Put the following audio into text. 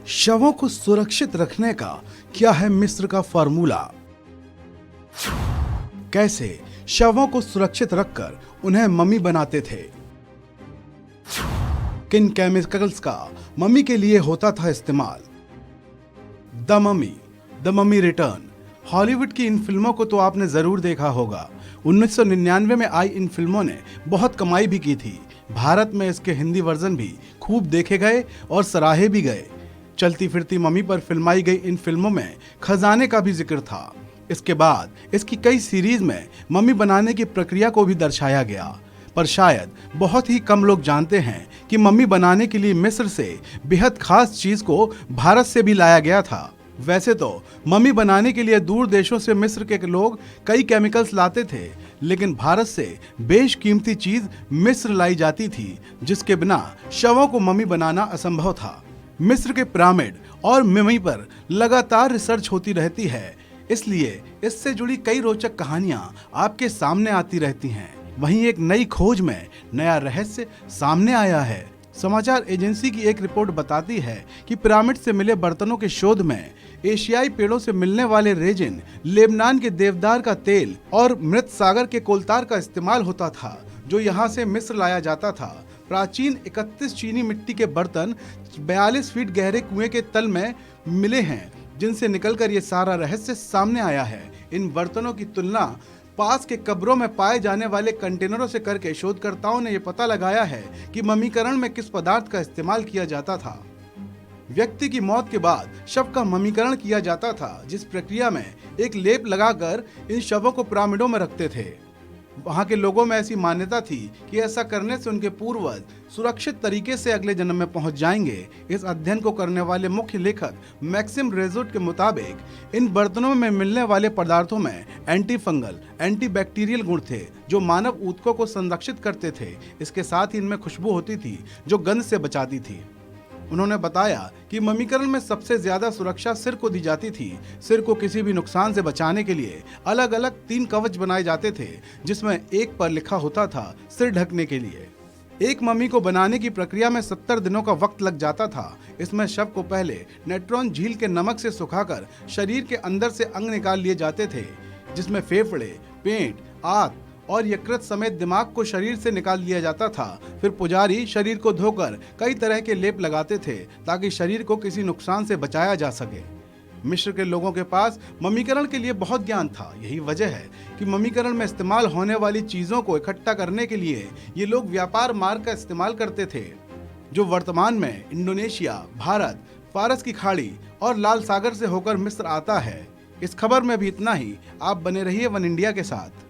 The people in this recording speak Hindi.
शवों को सुरक्षित रखने का क्या है मिस्र का फॉर्मूला? कैसे शवों को सुरक्षित रखकर उन्हें मम्मी बनाते थे? किन केमिकल्स का मम्मी के लिए होता था इस्तेमाल? The mummy return. हॉलीवुड की इन फिल्मों को तो आपने जरूर देखा होगा। 1999 में आई इन फिल्मों ने बहुत कमाई भी की थी। भारत में इसके हिंदी वर्जन भी खूब देखे गए और सराहे भी गए। चलती फिरती मम्मी पर फिल्माई गई इन फिल्मों में खजाने का भी जिक्र था। इसके बाद इसकी कई सीरीज में मम्मी बनाने की प्रक्रिया को भी दर्शाया गया। पर शायद बहुत ही कम लोग जानते हैं कि मम्मी बनाने के लिए मिस्र से बेहद खास चीज को भारत से भी लाया गया था। वैसे तो मम्मी बनाने के लिए दूर देशों से मिस्र के लोग कई केमिकल्स लाते थे, लेकिन भारत से बेशकीमती चीज मिस्र लाई जाती थी, जिसके बिना शवों को मम्मी बनाना असंभव था। मिस्र के पिरामिड और मम्मी पर लगातार रिसर्च होती रहती है, इसलिए इससे जुड़ी कई रोचक कहानियां आपके सामने आती रहती हैं। वहीं एक नई खोज में नया रहस्य सामने आया है। समाचार एजेंसी की एक रिपोर्ट बताती है कि पिरामिड से मिले बर्तनों के शोध में एशियाई पेड़ों से मिलने वाले रेजिन, लेबनान के देवदार का तेल और मृत सागर के कोलतार का इस्तेमाल होता था, जो यहाँ से मिस्र लाया जाता था। प्राचीन 31 चीनी मिट्टी के बर्तन 42 फीट गहरे कुएं के तल में मिले हैं, जिनसे निकलकर ये सारा रहस्य सामने आया है। इन बर्तनों की तुलना पास के कब्रों में पाए जाने वाले कंटेनरों से करके शोधकर्ताओं ने यह पता लगाया है कि मम्मीकरण में किस पदार्थ का इस्तेमाल किया जाता था। व्यक्ति की मौत के बाद शव का मम्मीकरण किया जाता था, जिस प्रक्रिया में एक लेप लगाकर इन शवों को पिरामिडों में रखते थे। वहां के लोगों में ऐसी मान्यता थी कि ऐसा करने से उनके पूर्वज सुरक्षित तरीके से अगले जन्म में पहुंच जाएंगे। इस अध्ययन को करने वाले मुख्य लेखक मैक्सिम रेजुट के मुताबिक इन बर्तनों में मिलने वाले पदार्थों में एंटी फंगल, एंटी बैक्टीरियल गुण थे, जो मानव ऊतकों को संरक्षित करते थे। इसके साथ ही इनमें खुशबू होती थी, जो गंध से बचाती थी। उन्होंने बताया कि मम्मीकरण में सबसे ज्यादा सुरक्षा सिर को दी जाती थी। सिर को किसी भी नुकसान से बचाने के लिए अलग अलग 3 कवच बनाए जाते थे, जिसमें एक पर लिखा होता था सिर ढकने के लिए। एक मम्मी को बनाने की प्रक्रिया में 70 दिनों का वक्त लग जाता था। इसमें शव को पहले नेट्रॉन झील के नमक से सुखाकर शरीर के अंदर से अंग निकाल लिए जाते थे, जिसमें फेफड़े, पेट, आंत और यकृत समेत दिमाग को शरीर से निकाल लिया जाता था। फिर पुजारी शरीर को धोकर कई तरह के लेप लगाते थे, ताकि शरीर को किसी नुकसान से बचाया जा सके। मिस्र के लोगों के पास मम्मीकरण के लिए बहुत ज्ञान था। यही वजह है कि मम्मीकरण में इस्तेमाल होने वाली चीजों को इकट्ठा करने के लिए ये लोग व्यापार मार्ग का इस्तेमाल करते थे, जो वर्तमान में इंडोनेशिया, भारत, फारस की खाड़ी और लाल सागर से होकर मिस्र आता है। इस खबर में भी इतना ही। आप बने रहिए वन इंडिया के साथ।